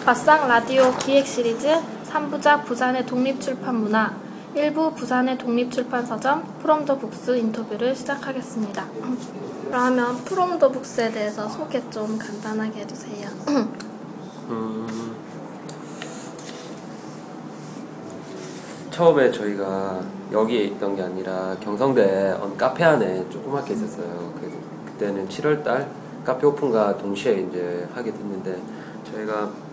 바싹 라디오 기획 시리즈 3부작 부산의 독립출판 문화 1부 부산의 독립출판 서점 프롬 더 북스 인터뷰를 시작하겠습니다. 그러면 프롬 더 북스에 대해서 소개 좀 간단하게 해주세요. 처음에 저희가 여기에 있던 게 아니라 경성대 어느 카페 안에 조그맣게 있었어요. 그래서 그때는 7월달 카페 오픈과 동시에 이제 하게 됐는데, 저희가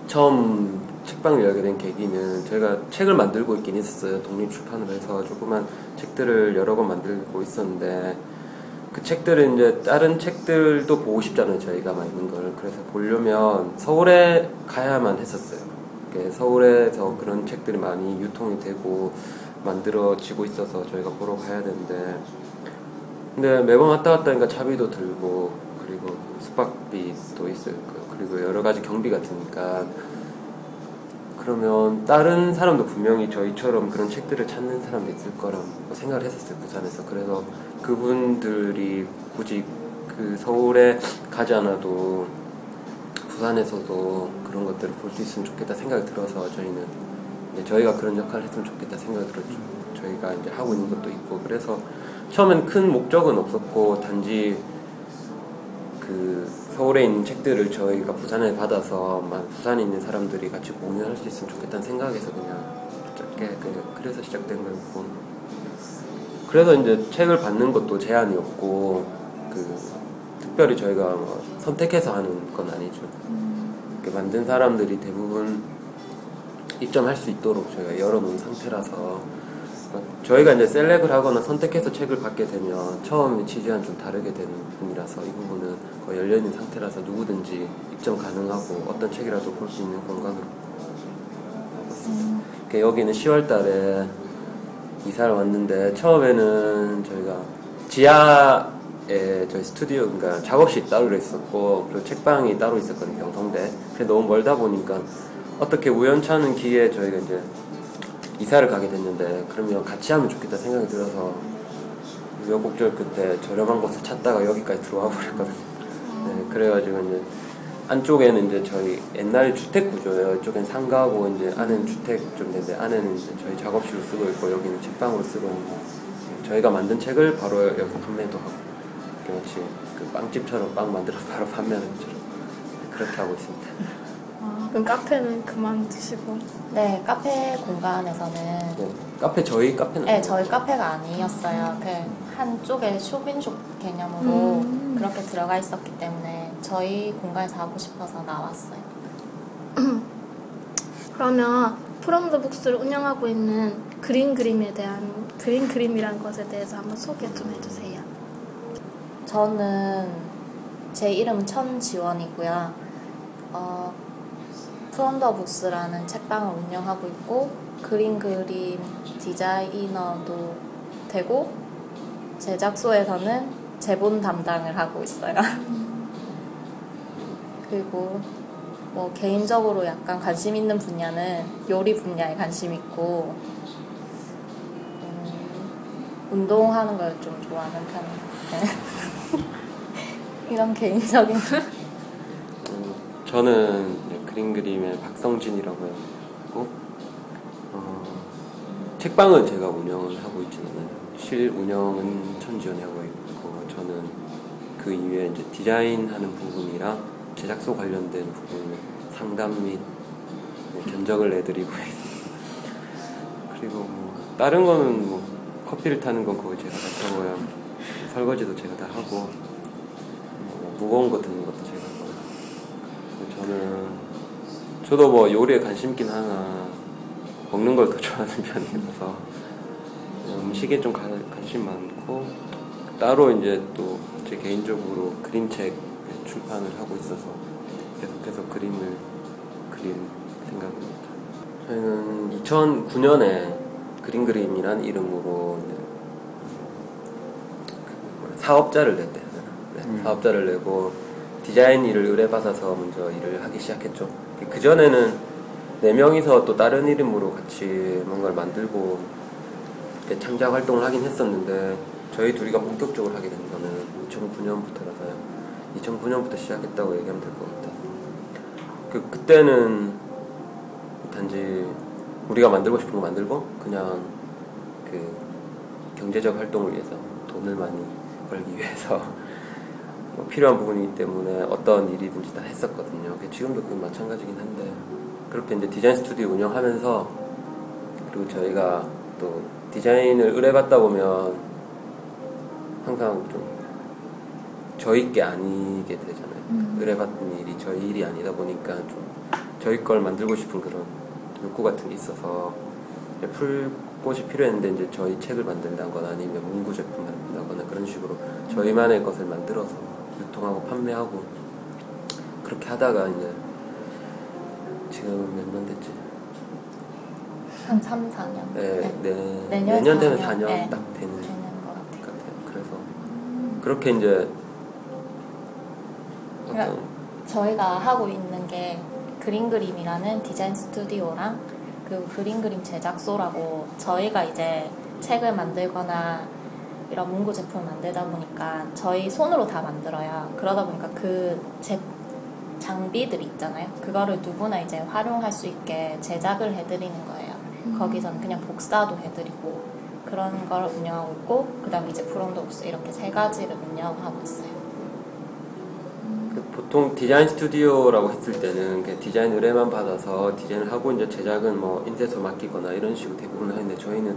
처음 책방을 열게 된 계기는 저희가 책을 만들고 있긴 있었어요. 독립출판을 해서 조그만 책들을 여러 권 만들고 있었는데, 그 책들은 이제 다른 책들도 보고 싶잖아요, 저희가 만든 걸. 그래서 보려면 서울에 가야만 했었어요. 서울에서 그런 책들이 많이 유통이 되고 만들어지고 있어서 저희가 보러 가야 되는데, 근데 매번 왔다 갔다 하니까 차비도 들고, 그리고 숙박비도 있을 거고, 그리고 여러 가지 경비가 드니까, 그러면 다른 사람도 분명히 저희처럼 그런 책들을 찾는 사람도 있을 거라고 생각을 했었어요, 부산에서. 그래서 그분들이 굳이 그 서울에 가지 않아도 부산에서도 그런 것들을 볼 수 있으면 좋겠다 생각이 들어서, 저희는 이제 저희가 그런 역할을 했으면 좋겠다 생각이 들었죠. 저희가 이제 하고 있는 것도 있고. 그래서 처음엔 큰 목적은 없었고, 단지 그 서울에 있는 책들을 저희가 부산에 받아서 부산에 있는 사람들이 같이 공유할 수 있으면 좋겠다는 생각에서 그냥 짧게 그래서 시작된 거였고, 그래서 이제 책을 받는 것도 제한이 없고, 특별히 저희가 뭐 선택해서 하는 건 아니죠. 만든 사람들이 대부분 입점할 수 있도록 저희가 열어놓은 상태라서, 저희가 이제 셀렉을 하거나 선택해서 책을 받게 되면 처음에 취지와는 좀 다르게 되는 부분이라서, 이 부분은 거의 열려있는 상태라서 누구든지 입점 가능하고 어떤 책이라도 볼 수 있는 공간으로 하고 있습니다. 여기는 10월 달에 이사를 왔는데, 처음에는 저희가 지하에 저희 스튜디오, 그러니까 작업실이 따로 있었고, 그리고 책방이 따로 있었거든요, 경성대. 그게 너무 멀다 보니까 어떻게 우연찮은 기회에 저희가 이제 이사를 가게 됐는데, 그러면 같이 하면 좋겠다 생각이 들어서 우여곡절 끝에 저렴한 곳을 찾다가 여기까지 들어와 버렸거든요. 네, 그래가지고 이제 안쪽에는 이제 저희 옛날 주택 구조예요. 이쪽엔 상가고 이제 안에는 주택 좀 되는데, 안에는 이제 저희 작업실로 쓰고 있고, 여기는 책방으로 쓰고 있는데, 저희가 만든 책을 바로 여기 판매도 하고, 마치 그 빵집처럼 빵 만들어서 바로 판매하는 것처럼 그렇게 하고 있습니다. 그럼 카페는 그만두시고? 네, 카페 공간에서는 저희 카페는? 네, 저희 카페가 아니었어요. 그 한쪽에 쇼핑숍 개념으로 그렇게 들어가 있었기 때문에 저희 공간에서 하고 싶어서 나왔어요. 그러면 프롬 더 북스를 운영하고 있는 그린 그림이라는 것에 대해서 한번 소개 좀 해주세요. 저는 제 이름은 천지원이고요. 프롬 더 북스라는 책방을 운영하고 있고, 그림 디자이너도 되고, 제작소에서는 제본 담당을 하고 있어요. 그리고 뭐 개인적으로 약간 관심 있는 분야는 요리 분야에 관심 있고, 운동하는 걸 좀 좋아하는 편이에요. 이런 개인적인 저는 그림 그림의 박성진이라고 하고, 책방은 제가 운영을 하고 있지는 않아요. 실 운영은 천지원이 하고 있고, 저는 그 이외에 이제 디자인하는 부분이랑 제작소 관련된 부분을 상담 및 견적을 내드리고 있습니다. 그리고 뭐 다른 거는 뭐 커피를 타는 건 거의 제가 다 타고요. 설거지도 제가 다 하고, 무거운 거 드는 것도 제가 하고. 저도 뭐 요리에 관심 있긴 하나 먹는 걸 더 좋아하는 편이라서 음식에 좀 관심 많고, 따로 이제 또 제 개인적으로 그림책 출판을 하고 있어서 계속해서 그림을 그릴 생각입니다. 저희는 2009년에 그림 그림이란 이름으로 사업자를 냈대요. 사업자를 내고 디자인 일을 의뢰받아서 먼저 일을 하기 시작했죠. 그 전에는 4명이서 또 다른 이름으로 같이 뭔가를 만들고 창작 활동을 하긴 했었는데, 저희 둘이가 본격적으로 하게 된 거는 2009년부터라서요. 2009년부터 시작했다고 얘기하면 될 것 같아요. 그때는 단지 우리가 만들고 싶은 거 만들고 그냥 그 경제적 활동을 위해서 돈을 많이 벌기 위해서 뭐 필요한 부분이기 때문에 어떤 일이든지 다 했었거든요. 지금도 그 마찬가지긴 한데 그렇게 이제 디자인 스튜디오 운영하면서 그리고 저희가 또 디자인을 의뢰받다 보면 항상 좀 저희 게 아니게 되잖아요. 의뢰받는 일이 저희 일이 아니다 보니까 좀 저희 걸 만들고 싶은 그런 욕구 같은 게 있어서 풀 곳이 필요했는데 이제 저희 책을 만든다거나 아니면 문구 제품 만든다거나 그런 식으로 저희만의 것을 만들어서 유통하고 판매하고 그렇게 하다가 이제 지금 몇 년 됐지? 한 3, 4년. 네, 내년 내년 되면 4년, 4년 네. 딱 되는 되는 것 같아요. 것 같아요. 그래서 그렇게 이제 그러니까 저희가 하고 있는 게 그림 그림이라는 디자인 스튜디오랑 그 그림 그림 제작소라고 저희가 이제 책을 만들거나 이런 문구 제품을 만들다 보니까 저희 손으로 다 만들어요. 그러다 보니까 그 장비들이 있잖아요. 그거를 누구나 이제 활용할 수 있게 제작을 해드리는 거예요. 거기서는 그냥 복사도 해드리고 그런 걸 운영하고 있고 그 다음에 이제 프롬독스 이렇게 3가지를 운영하고 있어요. 보통 디자인 스튜디오라고 했을 때는 그냥 디자인 의뢰만 받아서 디자인을 하고 이제 제작은 뭐 인쇄소 맡기거나 이런 식으로 대부분 하는데 저희는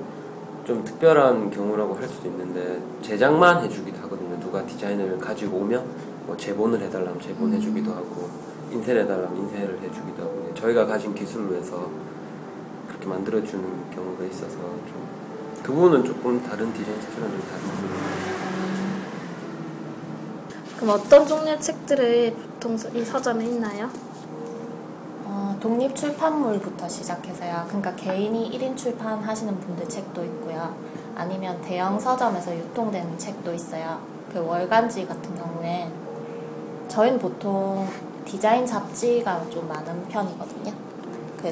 좀 특별한 경우라고 할 수도 있는데 제작만 해주기도 하거든요. 누가 디자인을 가지고 오면 뭐 제본을 해달라면 제본해주기도 하고 인쇄를 해달라면 인쇄를 해주기도 하고 저희가 가진 기술로 해서 그렇게 만들어주는 경우가 있어서 좀 그 부분은 조금 다른 디자인 스튜디오랑 좀 다른 부분이에요. 그럼 어떤 종류의 책들이 보통 이 서점에 있나요? 독립 출판물부터 시작해서요. 그러니까 개인이 1인 출판하시는 분들 책도 있고요. 아니면 대형 서점에서 유통되는 책도 있어요. 그 월간지 같은 경우에 저희는 보통 디자인 잡지가 좀 많은 편이거든요.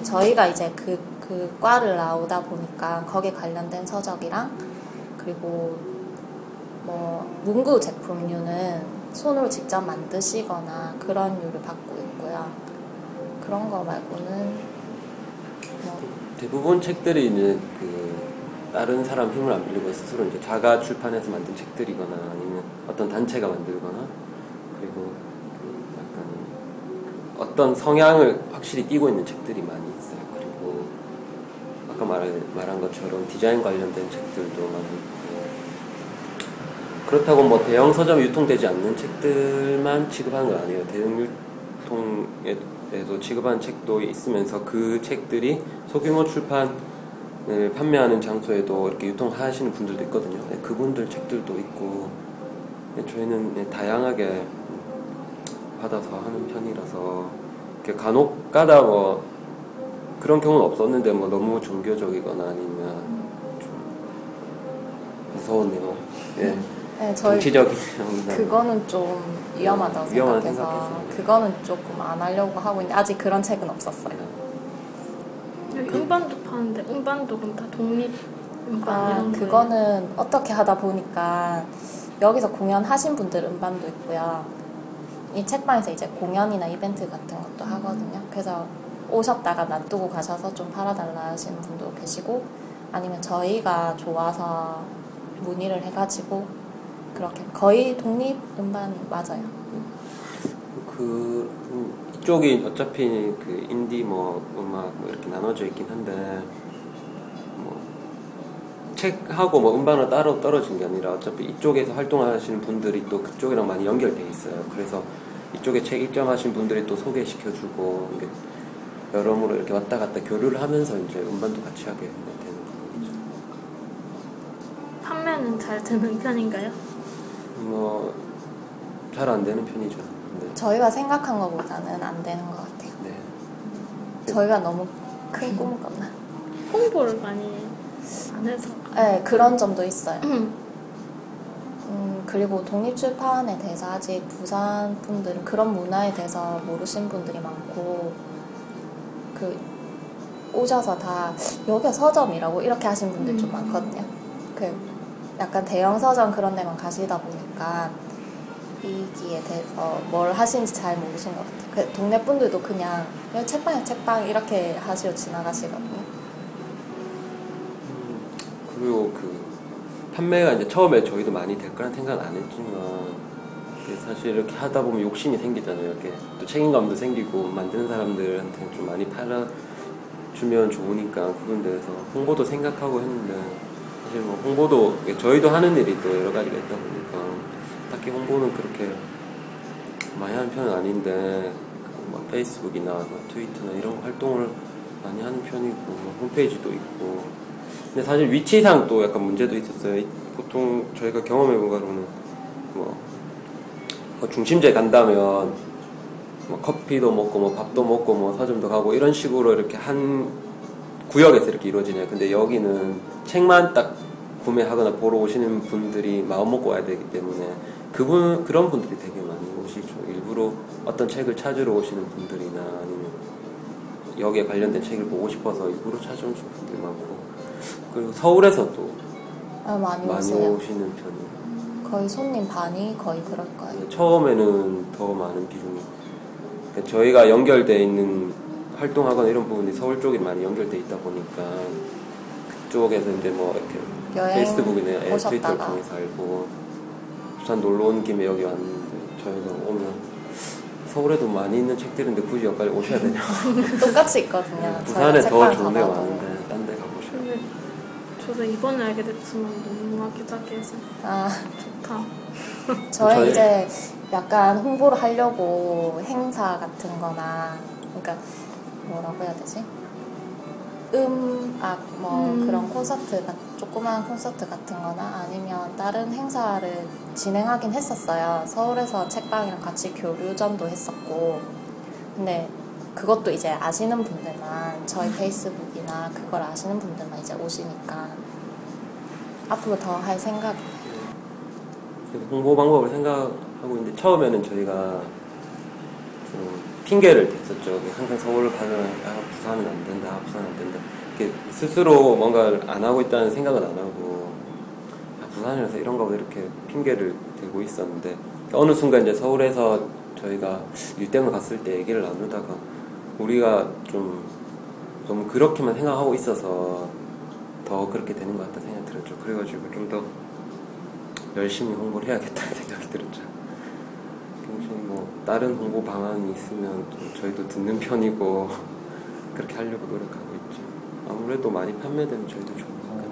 저희가 이제 그 과를 나오다 보니까 거기에 관련된 서적이랑 그리고 뭐 문구 제품류는 손으로 직접 만드시거나 그런 류를 받고 있고요. 그런 거 말고는 뭐 대부분 책들이 이제 다른 사람 힘을 안 빌리고 스스로 이제 자가 출판해서 만든 책들이거나 아니면 어떤 단체가 만들거나 그리고 약간 어떤 성향을 확실히 띠고 있는 책들이 많이 있어요. 그리고 아까 말한 것처럼 디자인 관련된 책들도 많이 있고 그렇다고 뭐 대형 서점에 유통되지 않는 책들만 취급하는 건 아니에요. 대형 유통에도 취급하는 책도 있으면서 그 책들이 소규모 출판을 판매하는 장소에도 이렇게 유통하시는 분들도 있거든요. 그분들 책들도 있고 저희는 다양하게 받아서 하는 편이라서 간혹 가다 뭐 그런 경우는 없었는데 뭐 너무 종교적이거나 아니면 좀 무서운 내용, 예. 네, 저희 정치적인 그거는 좀 위험하다고 생각해서 생각해서. 그거는 조금 안 하려고 하고 있는데 아직 그런 책은 없었어요. 여기 음반도 파는데 음반도 그럼 다 독립 음반 이런 거예요? 그거는 어떻게 하다 보니까 여기서 공연하신 분들 음반도 있고요. 이 책방에서 이제 공연이나 이벤트 같은 것도 하거든요. 그래서 오셨다가 놔두고 가셔서 좀 팔아달라 하시는 분도 계시고 아니면 저희가 좋아서 문의를 해가지고 그렇게 거의 독립 음반 맞아요. 이쪽이 어차피 인디 뭐 음악 뭐 이렇게 나눠져 있긴 한데 뭐 책하고 뭐 음반은 따로 떨어진 게 아니라 어차피 이쪽에서 활동하시는 분들이 또 그쪽이랑 많이 연결돼 있어요. 그래서 이쪽에 책 입점하신 분들이 또 소개시켜주고 이게 여러모로 이렇게 왔다 갔다 교류를 하면서 이제 음반도 같이 하게 되는 부분이죠. 판매는 잘 되는 편인가요? 뭐 잘 안 되는 편이죠. 네. 저희가 생각한 것보다는 안 되는 것 같아요. 네. 저희가 너무 큰 꿈을 꿨나? 홍보를 많이 안 해서. 네, 그런 점도 있어요. 그리고 독립출판에 대해서 아직 부산 분들은 그런 문화에 대해서 모르신 분들이 많고 오셔서 다 여기가 서점이라고 이렇게 하신 분들 좀 많거든요. 약간 대형 서점 그런 데만 가시다 보니까 만들기에 대해서 뭘 하시는지 잘 모르신 것 같아요. 그 동네 분들도 그냥 책방이야 책방 이렇게 하시고 지나가시거든요. 그리고 그 판매가 이제 처음에 저희도 많이 될 거란 생각은 안 했지만 사실 이렇게 하다 보면 욕심이 생기잖아요. 이렇게 또 책임감도 생기고 만드는 사람들한테 좀 많이 팔아주면 좋으니까 그런 데서 홍보도 생각하고 했는데 사실 뭐 홍보도 저희도 하는 일이 또 여러 가지가 있다 보니까 딱히 홍보는 그렇게 많이 하는 편은 아닌데 뭐 페이스북이나 트위터나 이런 활동을 많이 하는 편이고 뭐 홈페이지도 있고 근데 사실 위치상 또 약간 문제도 있었어요. 보통 저희가 경험해본 거로는 뭐 중심지에 간다면 뭐 커피도 먹고 뭐 밥도 먹고 뭐 서점도 가고 이런 식으로 이렇게 한 구역에서 이렇게 이루어지네요. 근데 여기는 책만 딱 구매하거나 보러 오시는 분들이 마음 먹고 와야 되기 때문에 그런 분들이 되게 많이 오시죠. 일부러 어떤 책을 찾으러 오시는 분들이나 아니면 여기에 관련된 책을 보고 싶어서 일부러 찾아오시는 분들이 많고 그리고 서울에서도 많이 오시는 편이에요. 거의 손님 반이 거의 그럴 거예요. 처음에는 더 많은 비중이 그러니까 저희가 연결돼 있는 활동하거나 이런 부분이 서울 쪽에 많이 연결돼 있다 보니까 그쪽에서 이제 뭐 이렇게 페이스북이나 트위터를 통해서 알고 부산 놀러 온 김에 여기 왔는데 저희가 오면 서울에도 많이 있는 책들인데 굳이 여기까지 오셔야 되냐. 똑같이 있거든요. 부산에 더 좋은 데가 많은데 딴 데 가보셔야 돼요. 저도 이번에 알게 됐지만 너무 아기자기해서 좋다. 저희 이제 약간 홍보를 하려고 행사 같은 거나 그러니까 뭐라고 해야 되지? 음악 그런 콘서트 조그만 콘서트 같은 거나 아니면 다른 행사를 진행하긴 했었어요. 서울에서 책방이랑 같이 교류전도 했었고 근데 그것도 이제 아시는 분들만 저희 페이스북이나 그걸 아시는 분들만 이제 오시니까 앞으로 더 할 생각이에요. 홍보 방법을 생각하고 있는데 처음에는 저희가 좀 핑계를 댔었죠. 항상 서울을 가면 부산은 안 된다, 부산은 안 된다. 이렇게 스스로 뭔가를 안 하고 있다는 생각은 안 하고 부산이라서 이런 거 이렇게 핑계를 대고 있었는데 어느 순간 이제 서울에서 저희가 일 때문에 갔을 때 얘기를 나누다가 우리가 좀 너무 그렇게만 생각하고 있어서 더 그렇게 되는 것 같다 생각이 들었죠. 그래가지고 좀 더 열심히 홍보를 해야겠다는 생각이 들었죠. 뭐 다른 홍보 방안이 있으면 좀 저희도 듣는 편이고 그렇게 하려고 노력하고 있죠. 아무래도 많이 판매되면 저희도 좋으니까.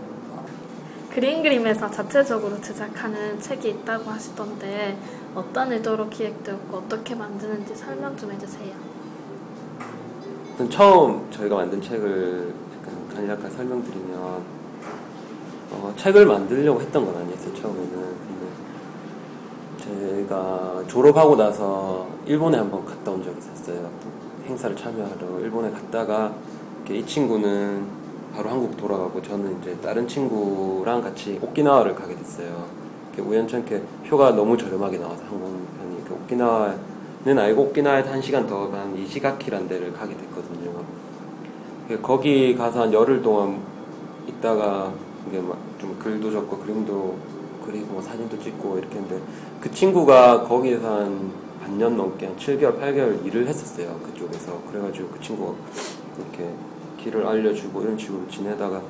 그린 그림에서 자체적으로 제작하는 책이 있다고 하시던데 어떤 의도로 기획되었고 어떻게 만드는지 설명 좀 해주세요. 처음 저희가 만든 책을 간략하게 설명드리면 책을 만들려고 했던 건 아니었어요. 처음에는. 근데 제가 졸업하고 나서 일본에 한번 갔다 온 적이 있었어요. 행사를 참여하러 일본에 갔다가 이 친구는 바로 한국 돌아가고 저는 이제 다른 친구랑 같이 오키나와를 가게 됐어요. 우연찮게 표가 너무 저렴하게 나와서 항공편이 오키나와는 알고 오키나와에서 1시간 더 간 이시가키라는 데를 가게 됐거든요. 거기 가서 한 열흘 동안 있다가 이게 막 좀 글도 적고 그림도 그리고 뭐 사진도 찍고 이렇게 했는데 그 친구가 거기에서 한 반년 넘게 한 7개월, 8개월 일을 했었어요. 그쪽에서. 그래가지고 그 친구가 이렇게 길을 알려주고 이런 식으로 지내다가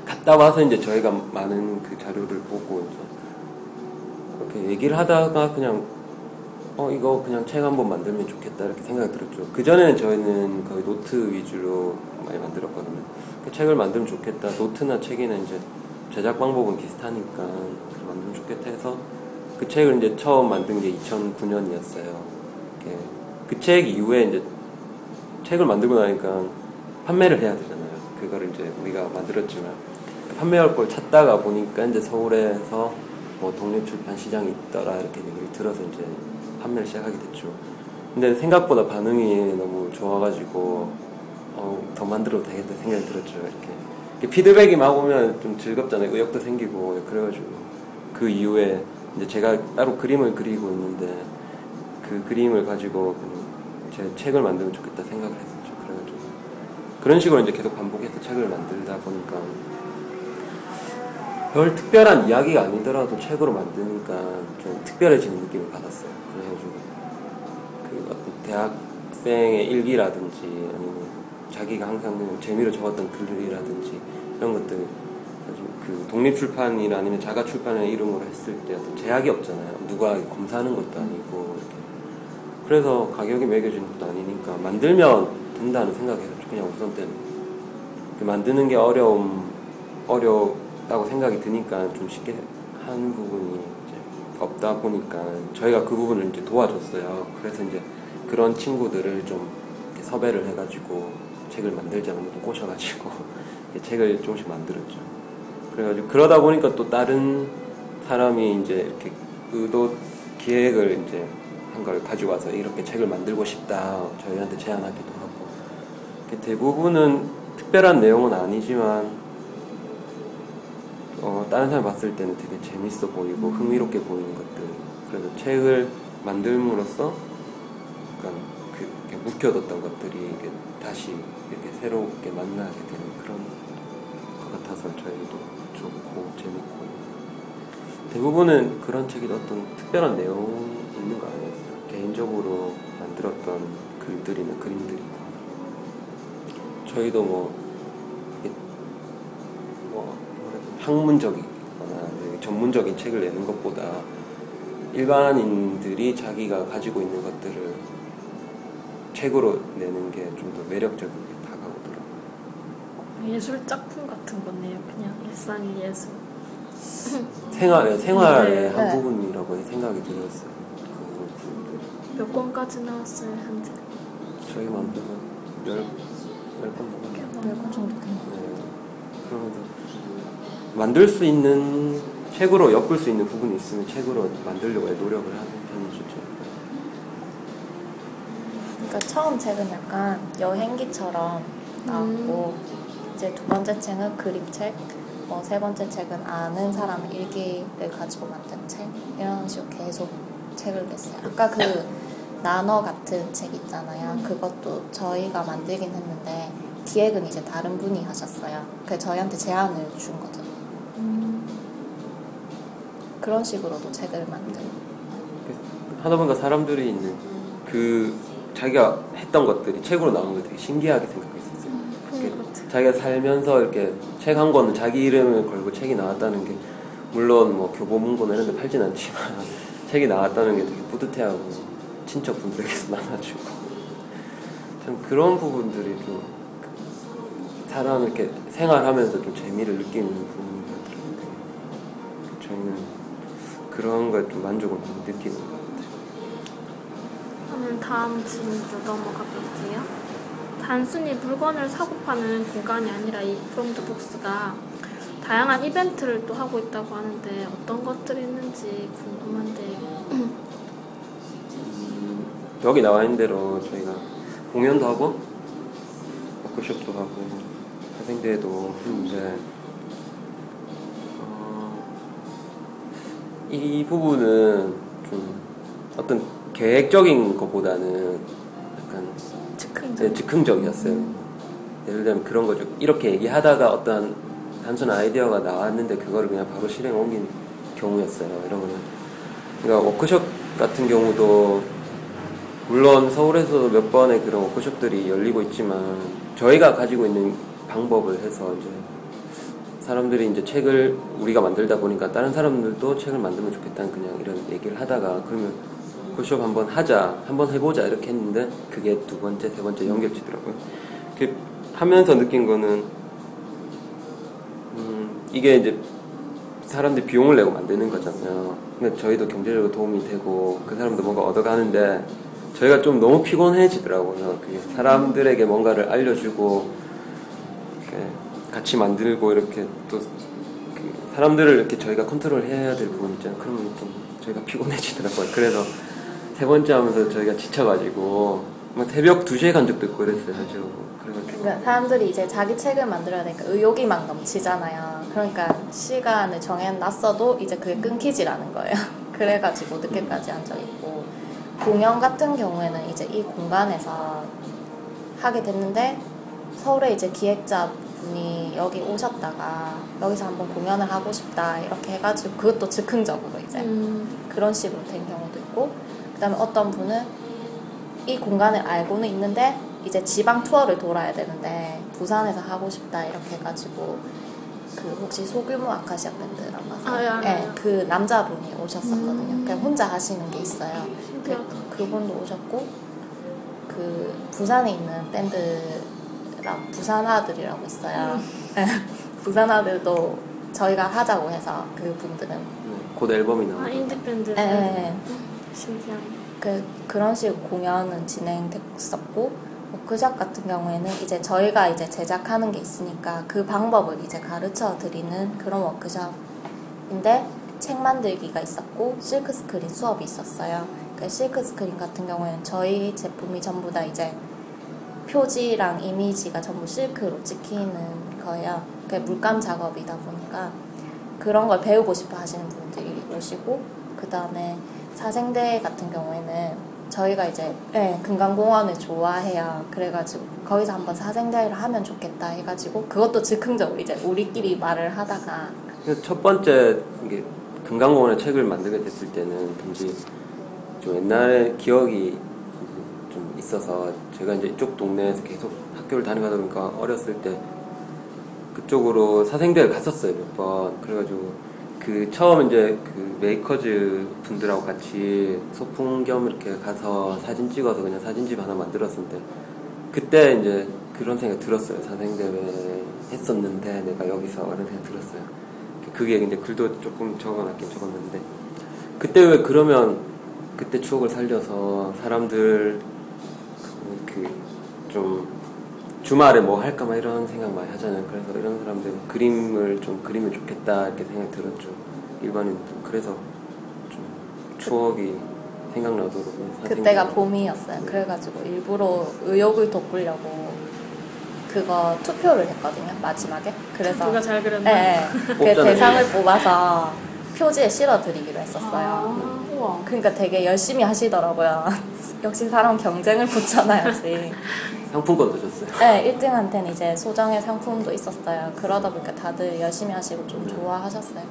갔다 와서 이제 저희가 많은 그 자료를 보고 이제 이렇게 얘기를 하다가 그냥 이거 그냥 책 한번 만들면 좋겠다 이렇게 생각이 들었죠. 그전에는 저희는 거의 노트 위주로 많이 만들었거든요. 그 책을 만들면 좋겠다. 노트나 책이나 이제 제작 방법은 비슷하니까 만들면 좋겠다 해서 그 책을 이제 처음 만든 게 2009년이었어요. 그 책 이후에 이제 책을 만들고 나니까 판매를 해야 되잖아요. 그거를 이제 우리가 만들었지만 판매할 걸 찾다가 보니까 이제 서울에서 뭐 독립출판 시장이 있더라 이렇게 얘기를 들어서 이제 판매를 시작하게 됐죠. 근데 생각보다 반응이 너무 좋아가지고 더 만들어도 되겠다 생각이 들었죠. 이렇게 피드백이 막 오면 좀 즐겁잖아요. 의욕도 생기고 그래가지고 그 이후에 이제 제가 따로 그림을 그리고 있는데 그 그림을 가지고 제 책을 만들면 좋겠다 생각을 했었죠. 그래가지고 그런 식으로 이제 계속 반복해서 책을 만들다 보니까 별 특별한 이야기가 아니더라도 책으로 만드니까 좀 특별해지는 느낌을 받았어요. 그래가지고 그 어떤 대학생의 일기라든지 아니면 자기가 항상 그냥 재미로 적었던 글들이라든지 이런 것들 사실 그 독립출판이나 아니면 자가출판의 이름으로 했을 때 어떤 제약이 없잖아요. 누가 검사하는 것도 아니고 이렇게. 그래서 가격이 매겨지는 것도 아니니까 만들면 된다는 생각에서 그냥 우선 때는 그 만드는 게 어렵다고 생각이 드니까 좀 쉽게 하는 부분이 이제 없다 보니까 저희가 그 부분을 이제 도와줬어요. 그래서 이제 그런 친구들을 좀 이렇게 섭외를 해가지고 책을 만들자고 꼬셔가지고 책을 조금씩 만들었죠. 그래가지고 그러다 보니까 또 다른 사람이 이제 이렇게 기획을 이제 한 걸 가지고 와서 이렇게 책을 만들고 싶다 저희한테 제안하기도 하고 대부분은 특별한 내용은 아니지만 다른 사람이 봤을 때는 되게 재밌어 보이고 흥미롭게 보이는 것들 그래서 책을 만들므로써 약간 이렇게 묵혀뒀던 것들이 이렇게 다시 이렇게 새롭게 만나게 되는 그런 것 같아서 저희도 좋고 재밌고 대부분은 그런 책이 어떤 특별한 내용이 있는 거 아니었어요. 개인적으로 만들었던 글들이나 그림들이고 저희도 뭐 학문적이거나 전문적인 책을 내는 것보다 일반인들이 자기가 가지고 있는 것들을 책으로 내는 게 좀 더 매력적이게 다가오더라고요. 예술 작품 같은 거네요. 그냥 일상의 예술. 생활의 네. 한 부분이라고 생각이 들었어요. 몇 권까지 나왔어요, 현재? 저희 만든 건 10권 넘었나요? 10권 정도 된 것 네. 그러면서 만들 수 있는 책으로 엮을 수 있는 부분이 있으면 책으로 만들려고 노력을 하는 편이죠. 그러니까 처음 책은 약간 여행기처럼 나왔고 이제 두 번째 책은 그림책, 세 번째 책은 아는 사람 일기를 가지고 만든 책 이런 식으로 계속 책을 냈어요. 아까 그 나너 같은 책 있잖아요. 그것도 저희가 만들긴 했는데 기획은 이제 다른 분이 하셨어요. 그래서 저희한테 제안을 준 거죠. 그런 식으로도 책을 만들고 하다 보니까 사람들이 있는 그 자기가 했던 것들이 책으로 나오는 걸 되게 신기하게 생각했었어요. 자기가 살면서 이렇게 책 한 권은 자기 이름을 걸고 책이 나왔다는 게 물론 뭐 교보문고나 이런 데 팔진 않지만 책이 나왔다는 게 되게 뿌듯해하고 친척분들에게서 나눠주고 참 그런 부분들이 좀 사람 이렇게 생활하면서 좀 재미를 느끼는 부분인 것 같더라고요. 저희는 그런 거에 좀 만족을 많이 느끼는 것 같아요. 그러면 다음 질문으로 넘어가 볼게요. 단순히 물건을 사고 파는 공간이 아니라 이 프롬드북스가 다양한 이벤트를 또 하고 있다고 하는데 어떤 것들이 있는지 궁금한데요. 여기 나와 있는 대로 저희가 공연도 하고 워크숍도 하고 학생대회도 하는데 이 부분은 좀 어떤 계획적인 것보다는 약간 즉흥적이었어요. 예를 들면 그런 거죠. 이렇게 얘기하다가 어떤 단순한 아이디어가 나왔는데 그거를 그냥 바로 실행에 옮긴 경우였어요. 이런 거는 그러니까 워크숍 같은 경우도 물론 서울에서 몇 번의 그런 워크숍들이 열리고 있지만 저희가 가지고 있는 방법을 해서 이제 사람들이 이제 책을 우리가 만들다 보니까 다른 사람들도 책을 만들면 좋겠다는 그냥 이런 얘기를 하다가 그러면 워크숍 한번 하자, 한번 해보자 이렇게 했는데 그게 두 번째, 세 번째 연결치더라고요. 그 하면서 느낀 거는 이게 이제 사람들이 비용을 내고 만드는 거잖아요. 근데 저희도 경제적으로 도움이 되고 그 사람도 뭔가 얻어가는데 저희가 좀 너무 피곤해지더라고요. 그게 사람들에게 뭔가를 알려주고 이렇게 같이 만들고 이렇게 또 그 사람들을 이렇게 저희가 컨트롤해야 될 부분 있잖아요. 그러면 좀 저희가 피곤해지더라고요. 그래서 세 번째 하면서 저희가 지쳐가지고 막 새벽 2시에 간 적도 있고 그랬어요. 그러니까 사람들이 이제 자기 책을 만들어야 되니까 의욕이 막 넘치잖아요. 그러니까 시간을 정해놨어도 이제 그게 끊기질 않은 거예요. 그래가지고 늦게까지 앉아있고 공연 같은 경우에는 이제 이 공간에서 하게 됐는데 서울에 이제 기획자 분이 여기 오셨다가 여기서 한번 공연을 하고 싶다 이렇게 해가지고 그것도 즉흥적으로 이제 그런 식으로 된 경우도 있고, 그다음에 어떤 분은 이 공간을 알고는 있는데 이제 지방 투어를 돌아야 되는데 부산에서 하고 싶다 이렇게 해가지고 그 혹시 소규모 아카시아 밴드라고 아세요? 네, 그 남자분이 오셨었거든요. 그냥 혼자 하시는 게 있어요. 그분도 오셨고, 그 부산에 있는 밴드랑 부산아들이라고 있어요. 부산아들도 저희가 하자고 해서 그분들은 곧 앨범이 나오고. 인디밴드. 네. 신기하네. 그런 식으로 공연은 진행됐었고, 워크숍 같은 경우에는 이제 저희가 이제 제작하는 게 있으니까 그 방법을 이제 가르쳐 드리는 그런 워크숍인데, 책 만들기가 있었고 실크 스크린 수업이 있었어요. 그 실크 스크린 같은 경우에는 저희 제품이 전부 다 이제 표지랑 이미지가 전부 실크로 찍히는 거예요. 그게 물감 작업이다 보니까 그런 걸 배우고 싶어 하시는 분들이 오시고, 그 다음에 사생대 같은 경우에는 저희가 이제 금강공원을 좋아해요. 그래가지고 거기서 한번 사생대회를 하면 좋겠다 해가지고 그것도 즉흥적으로 이제 우리끼리 말을 하다가, 첫 번째 이게 금강공원에 책을 만들게 됐을 때는 왠지 좀 옛날에 기억이 좀 있어서, 제가 이제 이쪽 동네에서 계속 학교를 다니다 보니까 어렸을 때 그쪽으로 사생대를 갔었어요, 몇 번. 그래가지고 그 처음 이제 그 메이커즈 분들하고 같이 소풍 겸 이렇게 가서 사진 찍어서 그냥 사진집 하나 만들었는데, 그때 이제 그런 생각이 들었어요. 사생대회 했었는데 내가 여기서 이런 생각이 들었어요. 그게 이제 글도 조금 적어놨긴 적었는데, 그때 왜 그러면 그때 추억을 살려서 사람들 좀 주말에 뭐 할까 막 이런 생각 많이 하잖아요. 그래서 이런 사람들 그림을 좀 그리면 좋겠다 이렇게 생각이 들었죠. 일반인들. 그래서 좀 추억이 생각나도록. 그때가 봄이었어요. 그래가지고 일부러 의욕을 돋구려고 그거 투표를 했거든요, 마지막에. 그래서 누가 잘 그렸나? 네, 그 대상을 뽑아서 표지에 실어드리기로 했었어요. 우와. 그러니까 되게 열심히 하시더라고요. 역시 사람 경쟁을 붙여놔야지. 상품권도 줬어요. 네, 1등한테는 이제 소정의 상품도 있었어요. 그러다 보니까 다들 열심히 하시고 좀 좋아하셨어요.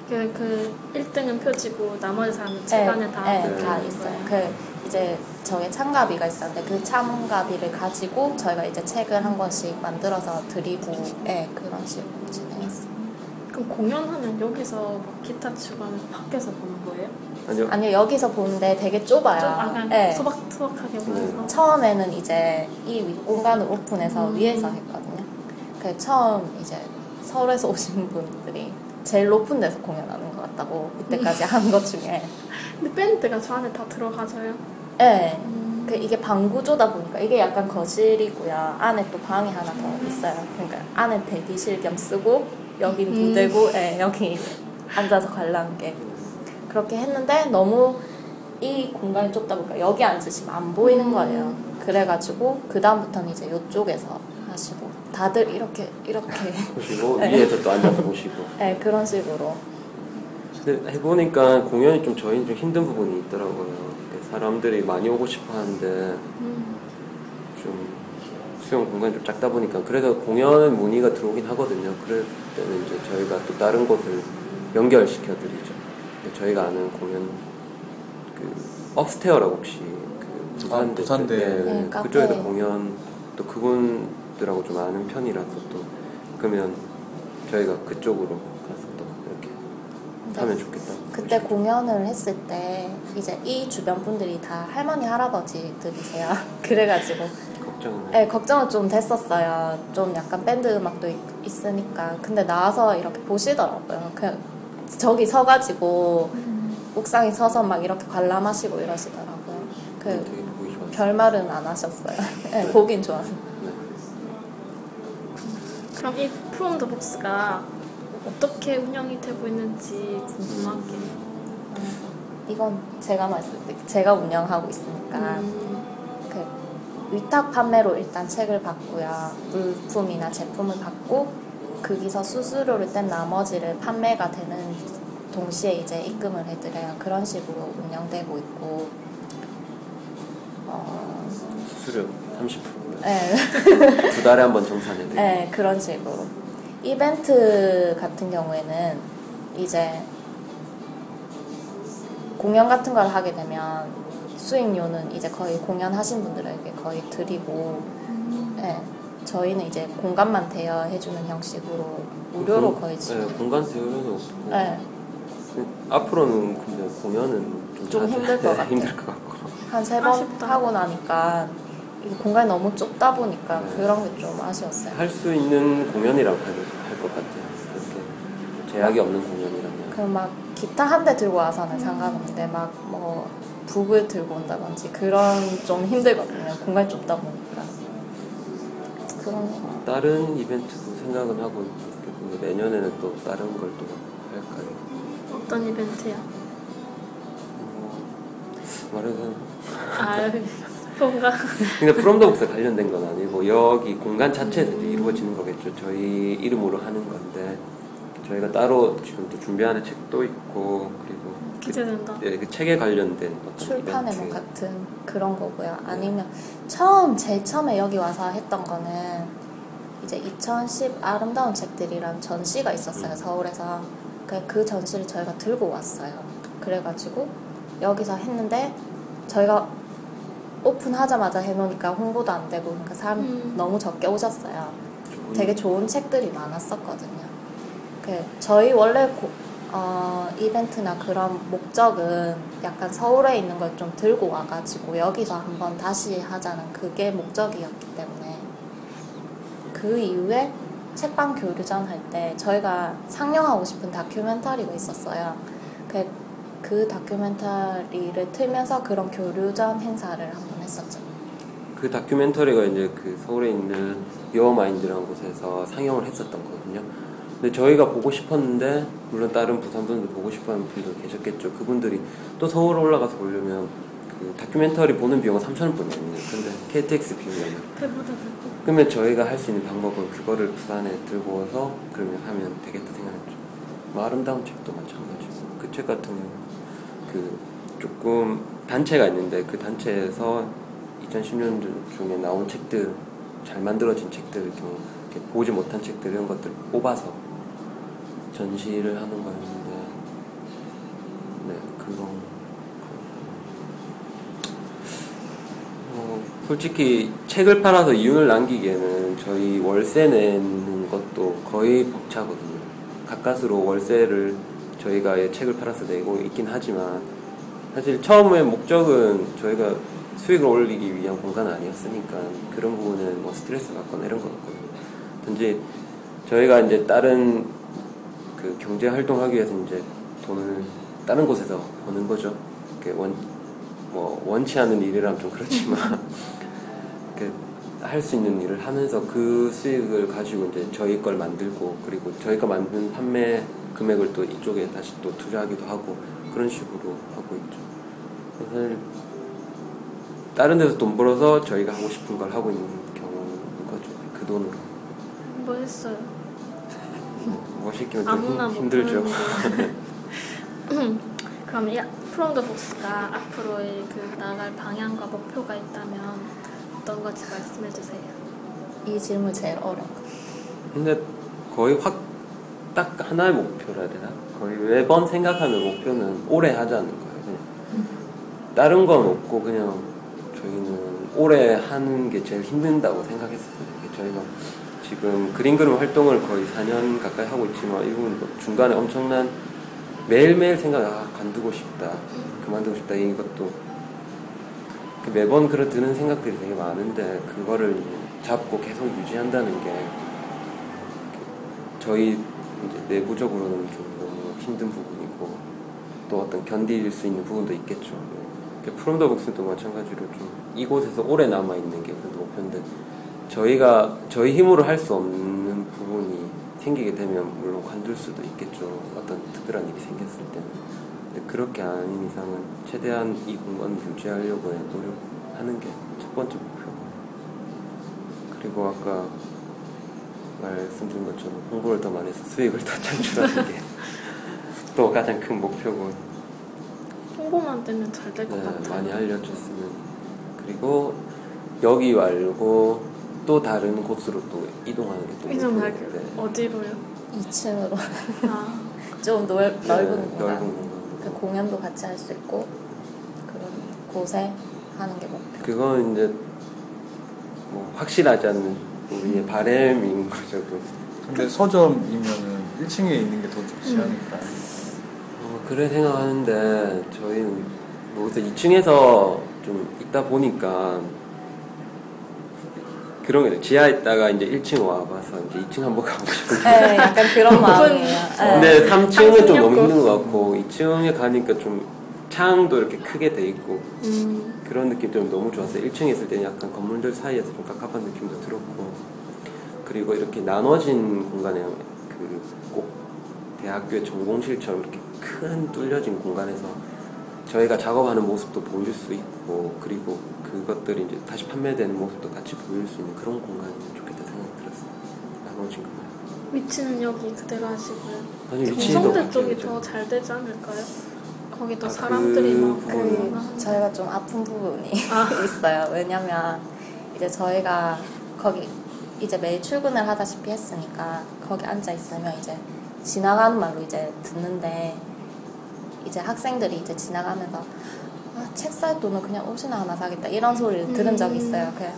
그 1등은 표지고 나머지 사람은 책 안에 다 다 있어요. 그 이제 저의 참가비가 있었는데 그 참가비를 가지고 저희가 이제 책을 한 권씩 만들어서 드리고, 그런 식으로 진행했어요. 그럼 공연하면 여기서 막 기타 치고 하면 밖에서 보는 거예요? 아니요, 여기서 보는데 되게 좁아요. 그냥 소박소박하게 보면서. 처음에는 이제 이 윗공간을 오픈해서 위에서 했거든요. 그 처음 이제 서울에서 오신 분들이 제일 높은 데서 공연하는 것 같다고, 이때까지 한 것 중에. 근데 밴드가 저 안에 다 들어가져요? 네. 그 이게 방 구조다 보니까 이게 약간 거실이고요. 안에 또 방이 하나 더 있어요. 그러니까 안에 대기실 겸 쓰고 여긴 무대고, 여기 앉아서 관람객. 그렇게 했는데 너무 이 공간이 좁다 보니까 여기 앉으시면 안 보이는 거예요. 그래가지고 그 다음부터는 이제 이쪽에서 하시고 다들 이렇게 보시고 위에서 또 앉아서 보시고. 네, 그런 식으로. 근데 해보니까 공연이 좀 저희는 좀 힘든 부분이 있더라고요. 사람들이 많이 오고 싶어 하는데 좀 수용 공간이 좀 작다 보니까, 그래서 공연 문의가 들어오긴 하거든요. 그럴 때는 이제 저희가 또 다른 곳을 연결시켜 드리죠. 저희가 아는 공연 그 업스테어라고 혹시 그 부산대 네, 그쪽에서 공연 또 그분들하고 좀 아는 편이라서, 또 그러면 저희가 그쪽으로 가서 또 이렇게 하면 좋겠다. 그때 공연을 했을 때 이제 이 주변 분들이 다 할머니 할아버지들이세요. 그래가지고 걱정은 좀 됐었어요. 좀 약간 밴드 음악도 있으니까. 근데 나와서 이렇게 보시더라고요. 그냥 저기 서가지고 옥상에 서서 막 이렇게 관람하시고 이러시더라고요. 되게 보기 좋았어요. 별말은 안 하셨어요. 네, 보긴 좋아서. 그럼 이 프롬 더 복스가 어떻게 운영이 되고 있는지 궁금하게. 이건 제가 운영하고 있으니까 그 위탁 판매로 일단 책을 받고요. 물품이나 제품을 받고 거기서 수수료를 뗀 나머지를 판매가 되는 동시에 이제 입금을 해드려요. 그런 식으로 운영되고 있고, 수수료 30%. 네. 2달에 한 번 정산해야 되고. 네, 그런 식으로. 이벤트 같은 경우에는 이제 공연 같은 걸 하게 되면 수익료는 이제 거의 공연하신 분들에게 거의 드리고, 네, 저희는 이제 공간만 대여해주는 형식으로 무료로 거의 네, 공간 대여료는 없고. 네. 앞으로는 근데 공연은 좀 힘들 것 같아요. 힘들 것 같고. 한 3번 아쉽다. 하고 나니까 이게 공간이 너무 좁다 보니까 네. 그런 게 좀 아쉬웠어요. 할 수 있는 공연이라고 할 것 같아요. 그렇게 제약이 없는 공연이라면. 그 막 기타 한 대 들고 와서는 상관없는데 막 뭐 북을 들고 온다든지 그런 좀 힘들거든요. 공간이 좁다 보니까. 그런 거. 다른 이벤트도 생각은 하고 있고 내년에는 또 다른 걸 또 할까요? 어떤 이벤트야? 말해서 아 뭔가 근데 프롬더북스 관련된 건 아니고 여기 공간 자체에서 이제 이루어지는 거겠죠. 저희 이름으로 하는 건데 저희가 따로 지금 또 준비하는 책도 있고 그리고 기대된다. 그 책에 관련된 어떤 출판의 이벤트. 뭐 같은 그런 거고요. 아니면 제일 처음에 여기 와서 했던 거는 이제 2010 아름다운 책들이란 전시가 있었어요. 서울에서. 그 전시를 저희가 들고 왔어요. 그래가지고 여기서 했는데 저희가 오픈하자마자 해놓으니까 홍보도 안 되고 그러니까 사람 너무 적게 오셨어요. 되게 좋은 책들이 많았었거든요. 저희 원래 이벤트나 그런 목적은 약간 서울에 있는 걸 좀 들고 와가지고 여기서 한번 다시 하자는 그게 목적이었기 때문에 그 이후에 책방 교류전 할 때 저희가 상영하고 싶은 다큐멘터리가 있었어요. 그 다큐멘터리를 틀면서 그런 교류전 행사를 한번 했었죠. 그 다큐멘터리가 이제 그 서울에 있는 유어마인드라는 곳에서 상영을 했었던 거거든요. 근데 저희가 보고 싶었는데 물론 다른 부산 분들 보고 싶어하는 분들 계셨겠죠. 그분들이 또 서울 올라가서 보려면 그 다큐멘터리 보는 비용은 3,000원뿐이 아니에요. 근데 KTX 비용이면 배보다 배고. 그러면 저희가 할 수 있는 방법은 그거를 부산에 들고 와서 그러면 하면 되겠다 생각했죠. 뭐 아름다운 책도 마찬가지고 그 책 같은 경우 그 조금 단체가 있는데 그 단체에서 2010년도 중에 나온 책들 잘 만들어진 책들 좀 이렇게 보지 못한 책들 이런 것들 뽑아서 전시를 하는 거였는데 네 그런 솔직히 책을 팔아서 이윤을 남기기에는 저희 월세 내는 것도 거의 벅차거든요. 가까스로 월세를 저희가 책을 팔아서 내고 있긴 하지만 사실 처음에 목적은 저희가 수익을 올리기 위한 공간은 아니었으니까 그런 부분은 뭐 스트레스 받거나 이런 건 없거든요. 단지 저희가 이제 다른 그 경제 활동하기 위해서 이제 돈을 다른 곳에서 버는 거죠. 원치 않는 일이라면 좀 그렇지만 할 수 있는 일을 하면서 그 수익을 가지고 이제 저희 걸 만들고 그리고 저희가 만든 판매 금액을 또 이쪽에 다시 또 투자하기도 하고 그런 식으로 하고 있죠. 사실 다른 데서 돈 벌어서 저희가 하고 싶은 걸 하고 있는 경우인 거죠. 그 돈으로. 멋있어요. 멋있기는 아무나 좀 못 힘들죠. 그럼 이 프롬 더 북스가 앞으로의 그 나아갈 방향과 목표가 있다면 어떤 건지 말씀해 주세요. 이 질문 제일 어려워. 근데 거의 딱 하나의 목표라 해야 되나? 거의 매번 생각하는 목표는 오래 하자는 거예요. 그냥 다른 건 없고 그냥 저희는 오래 하는 게 제일 힘든다고 생각했었어요. 저희가 지금 그림 그리는 활동을 거의 4년 가까이 하고 있지만 이건 중간에 엄청난 매일매일 관두고 싶다, 그만두고 싶다 이것도 매번 드는 생각들이 되게 많은데 그거를 잡고 계속 유지한다는 게 저희 이제 내부적으로는 좀 너무 힘든 부분이고 또 어떤 견딜 수 있는 부분도 있겠죠. 프롬 더 북스도 마찬가지로 좀 이곳에서 오래 남아있는 게 그래도 목표인데 저희 힘으로 할 수 없는 부분이 생기게 되면 물론 관둘 수도 있겠죠. 어떤 특별한 일이 생겼을 때는. 근데 그렇게 아닌 이상은 최대한 이 공간을 유지하려고 노력하는 게 첫 번째 목표. 그리고 아까 말씀드린 것처럼 홍보를 더 많이 해서 수익을 더 창출하는 게 또 가장 큰 목표고. 홍보만 되면 잘 될 것 네, 같아요. 많이 알려줬으면. 그리고 여기 말고 또 다른 곳으로 또 이동하는 게 또 이동하게 네. 어디로요? 2층으로 아, 좀 넓은 공간. 넓은 공간. 그 공연도 같이 할 수 있고 그런 곳에 하는 게 목표. 그건 이제 뭐 확실하지 않는 우리의 바람인 거죠. 근데 서점이면은 1층에 있는 게 더 좋지 않을까? 그래 생각하는데 저희는 뭐 그래서 2층에서 좀 있다 보니까 그런 게 지하에 있다가 이제 1층 와봐서 이제 2층 한번 가보고 싶은데 네, 약간 그런 마음이에요. 네. 근데 3층은 좀 너무 상승욕구. 힘든 것 같고 2층에 가니까 좀 창도 이렇게 크게 돼 있고 그런 느낌 좀 너무 좋았어요. 1층에 있을 때는 약간 건물들 사이에서 좀 갑갑한 느낌도 들었고 그리고 이렇게 나눠진 공간에 그 꼭 대학교의 전공실처럼 이렇게 큰 뚫려진 공간에서 저희가 작업하는 모습도 보일 수 있고 그리고 그것들이 이제 다시 판매되는 모습도 같이 보일 수 있는 그런 공간이면 좋겠다 생각이 들었어요. 나눠진 공간. 위치는 여기 그대로 하시고요. 아니 위치도 경성대 쪽이 바뀌었죠. 더 잘 되지 않을까요? 거기도 아, 사람들이 많고 그 저희가 좀 아픈 부분이 있어요. 왜냐면 이제 저희가 거기 이제 매일 출근을 하다시피 했으니까 거기 앉아 있으면 이제 지나가는 말로 이제 듣는데 이제 학생들이 이제 지나가면서 책 살 돈은 그냥 옷이나 하나 사겠다 이런 소리를 들은 적이 있어요. 그래서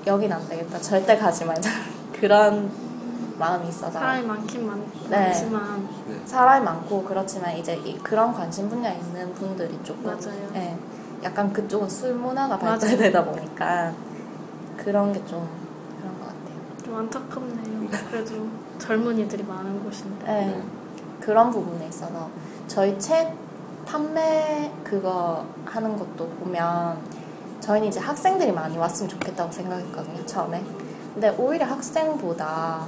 여긴 안 되겠다. 절대 가지 말자. 그런 마음이 있어서 사람이 많긴 네. 많지만 네. 사람이 많고 그렇지만 이제 그런 관심 분야에 있는 분들이 조금 맞아요. 예, 약간 그쪽은 술 문화가 맞아요. 발달되다 보니까 그런 게 좀 그런 것 같아요. 좀 안타깝네요. 그래도 젊은이들이 많은 곳인데. 예, 네. 그런 부분에 있어서 저희 책 판매 그거 하는 것도 보면 저희는 이제 학생들이 많이 왔으면 좋겠다고 생각했거든요, 처음에. 근데 오히려 학생보다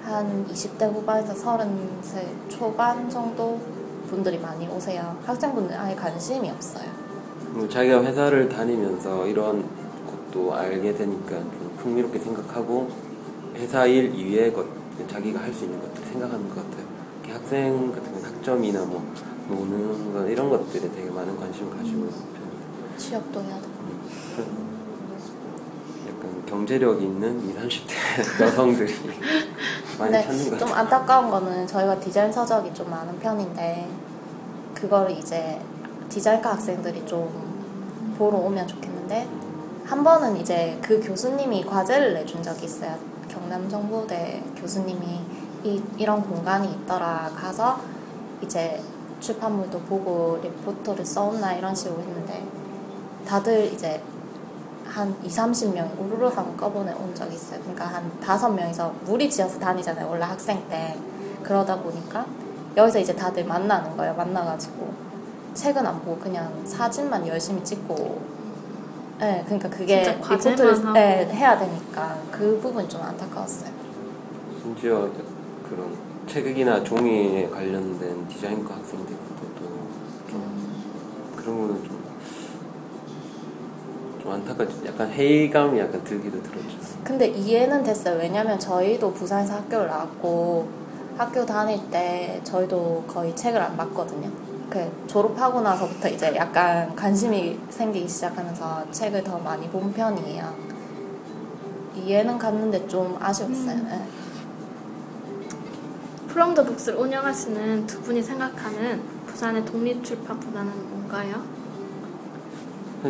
한 20대 후반에서 30세 초반 정도 분들이 많이 오세요. 학생분들 아예 관심이 없어요. 자기가 회사를 다니면서 이런 것도 알게 되니까 좀 흥미롭게 생각하고 회사 일 이외의 것, 자기가 할 수 있는 것들 생각하는 것 같아요. 학생 같은 경우는 학점이나 뭐 노는 거 이런 것들에 되게 많은 관심을 가지고 있는 편입니다. 취업도 해야 되고. 약간 경제력이 있는 20, 30대 여성들이 많이 근데 찾는 것 좀 같아요. 안타까운 거는 저희가 디자인 서적이 좀 많은 편인데 그거를 이제 디자인과 학생들이 좀 보러 오면 좋겠는데 한 번은 이제 그 교수님이 과제를 내준 적이 있어요. 경남정보대 교수님이 이런 공간이 있더라 가서 이제 출판물도 보고 리포터를 써온나 이런 식으로 했는데 다들 이제 한 20-30명 우르르 한꺼번에 온 적이 있어요. 그러니까 한 5명이서 무리지어서 다니잖아요. 원래 학생 때. 그러다 보니까 여기서 이제 다들 만나는 거예요. 만나가지고 책은 안 보고 그냥 사진만 열심히 찍고 네, 그러니까 그게 진짜 과제만 리포트를 하고. 네, 해야 되니까 그 부분 좀 안타까웠어요. 심지어 그런 책이나 종이에 관련된 디자인과 학생들도 좀 그런 거는 좀 안타깝지. 약간 회의감이 약간 들기도 들었죠. 근데 이해는 됐어요. 왜냐면 저희도 부산에서 학교를 나왔고 학교 다닐 때 저희도 거의 책을 안 봤거든요. 그 졸업하고 나서부터 이제 약간 관심이 생기기 시작하면서 책을 더 많이 본 편이에요. 이해는 갔는데 좀 아쉬웠어요. 네. 프롬 더 북스를 운영하시는 두 분이 생각하는 부산의 독립출판 문화는 뭔가요?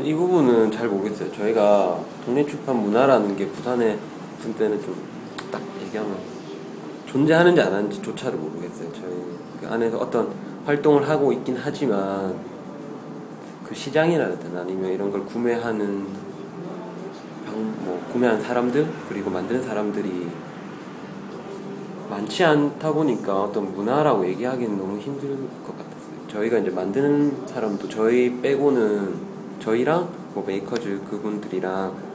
이 부분은 잘 모르겠어요. 저희가 독립출판 문화라는 게 부산에 있을 때는 좀 딱 얘기하면 존재하는지 안 하는지조차를 모르겠어요. 저희 그 안에서 어떤 활동을 하고 있긴 하지만 그 시장이라 해야 되나 아니면 이런 걸 구매하는 구매하는 사람들 그리고 만드는 사람들이 많지 않다 보니까 어떤 문화라고 얘기하기는 너무 힘들 것 같았어요. 저희가 이제 만드는 사람도 저희 빼고는 저희랑 뭐 메이커즈 그분들이랑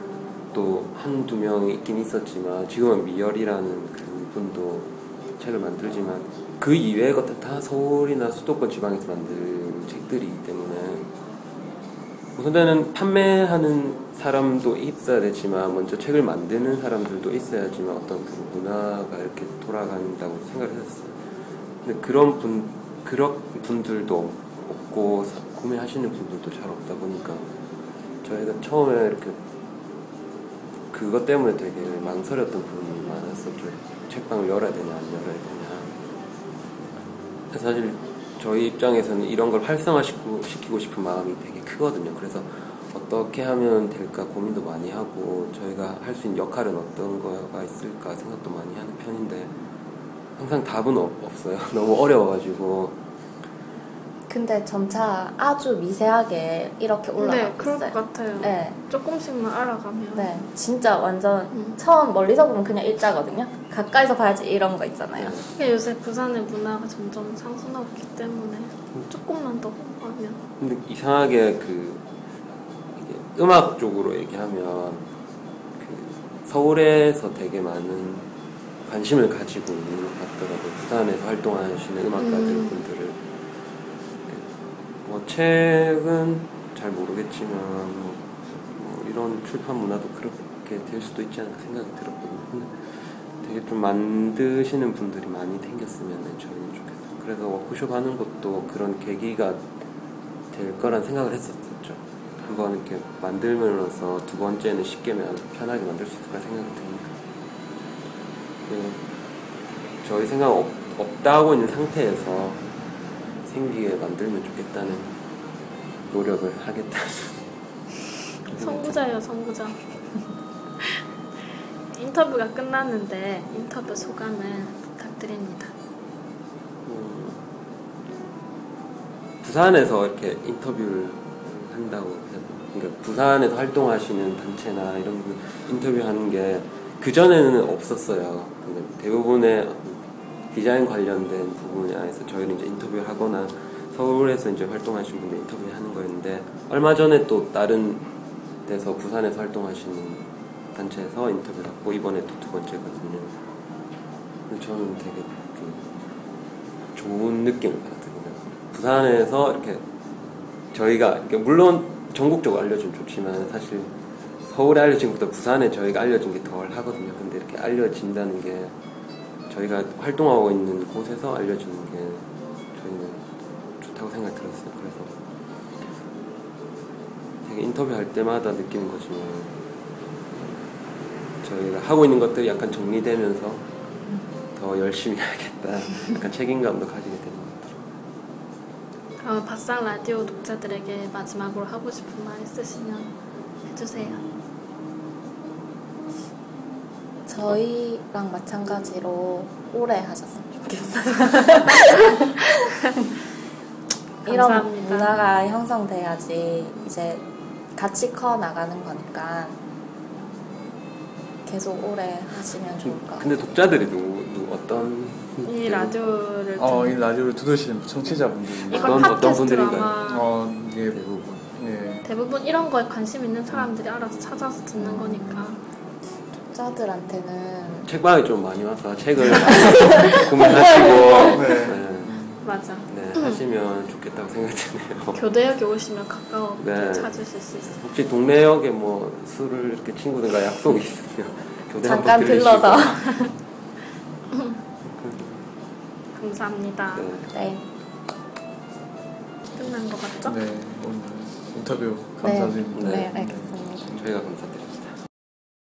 또 한두 명이 있긴 있었지만 지금은 미열이라는 그분도 책을 만들지만 그 이외의 것들 다 서울이나 수도권 지방에서 만든 책들이기 때문에 우선은 판매하는 사람도 있어야 되지만 먼저 책을 만드는 사람들도 있어야지만 어떤 그 문화가 이렇게 돌아간다고 생각을 했었어요. 근데 그런 분들도 없고 구매하시는 분들도 잘 없다 보니까 저희가 처음에 이렇게 그것 때문에 되게 망설였던 부분이 많았었죠. 책방을 열어야 되냐 안 열어야 되냐. 사실 저희 입장에서는 이런 걸 활성화시키고 싶은 마음이 되게 크거든요. 그래서 어떻게 하면 될까 고민도 많이 하고 저희가 할 수 있는 역할은 어떤 거가 있을까 생각도 많이 하는 편인데 항상 답은 없어요. 너무 어려워가지고. 근데 점차 아주 미세하게 이렇게 올라가고 네, 그럴 것 있어요. 같아요. 네. 조금씩만 알아가면. 네, 진짜 완전 처음 멀리서 보면 그냥 일자거든요. 가까이서 봐야지 이런 거 있잖아요. 근데 요새 부산의 문화가 점점 상승하고 있기 때문에 조금만 더 공부하면. 근데 이상하게 이게 음악 쪽으로 얘기하면 서울에서 되게 많은 관심을 가지고 있는 것 같더라고요. 부산에서 활동하시는 음악가들 분들을. 뭐 책은 잘 모르겠지만 뭐 이런 출판 문화도 그렇게 될 수도 있지 않을까 생각이 들었거든요. 근데 되게 좀 만드시는 분들이 많이 생겼으면 저희는 좋겠어요. 그래서 워크숍 하는 것도 그런 계기가 될 거란 생각을 했었죠. 한번 이렇게 만들면서 두 번째는 쉽게 편하게 만들 수 있을까 생각이 드니까. 저희 생각 없다고 있는 상태에서 생기게 만들면 좋겠다는 노력을 하겠다는. 선구자예요, 선구자. 인터뷰가 끝났는데 인터뷰 소감을 부탁드립니다. 부산에서 이렇게 인터뷰를 한다고 해요. 그러니까 부산에서 활동하시는 단체나 이런 분 인터뷰하는 게 그전에는 없었어요. 그러니까 대부분의 디자인 관련된 부분에 안에서 저희는 이제 인터뷰를 하거나 서울에서 이제 활동하시는 분들 인터뷰를 하는 거였는데 얼마 전에 또 다른 데서 부산에서 활동하시는 단체에서 인터뷰를 하고 이번에 또 두 번째거든요. 근데 저는 되게 좀 좋은 느낌을 받았거든요. 부산에서 이렇게 저희가 이렇게 물론 전국적으로 알려주면 좋지만 사실 서울에 알려진 것보다 부산에 저희가 알려진 게 덜 하거든요. 근데 이렇게 알려진다는 게 저희가 활동하고 있는 곳에서 알려주는 게 저희는 좋다고 생각이 들었어요. 그래서 되게 인터뷰할 때마다 느끼는 거지만 저희가 하고 있는 것들이 약간 정리되면서 더 열심히 하겠다. 약간 책임감도 가지게 되는 것 같더라고요. 박상 라디오 독자들에게 마지막으로 하고 싶은 말 있으시면 해주세요. 저희랑 마찬가지로 오래 하셨으면 좋겠어요. 이런 감사합니다. 문화가 형성돼야지 이제 같이 커 나가는 거니까 계속 오래 하시면 좋을 것 같아요. 근데 독자들이 누구 어떤 이 라디오를 이 라디오를 들으시는 청취자분들이 이건 어떤 팟캐스트로 분들인가요? 아마 이게 대부분 예. 대부분 이런 거에 관심 있는 사람들이 알아서 찾아서 듣는 거니까. 독자들한테는 책방에 좀 많이 와서 책을 많이 구매하시고 네. 맞아. 하시면 좋겠다고 생각이 드네요. 교대역에 오시면 가까워 네. 찾으실 수 있어요. 혹시 동네역에 뭐 술을 이렇게 친구들과 약속이 있으면 교대 잠깐 한번 들리시고. 들러서. 감사합니다. 네. 네. 끝난 것 같죠? 네, 오늘 인터뷰 감사드립니다. 네, 알겠습니다. 저희가 감사드립니다.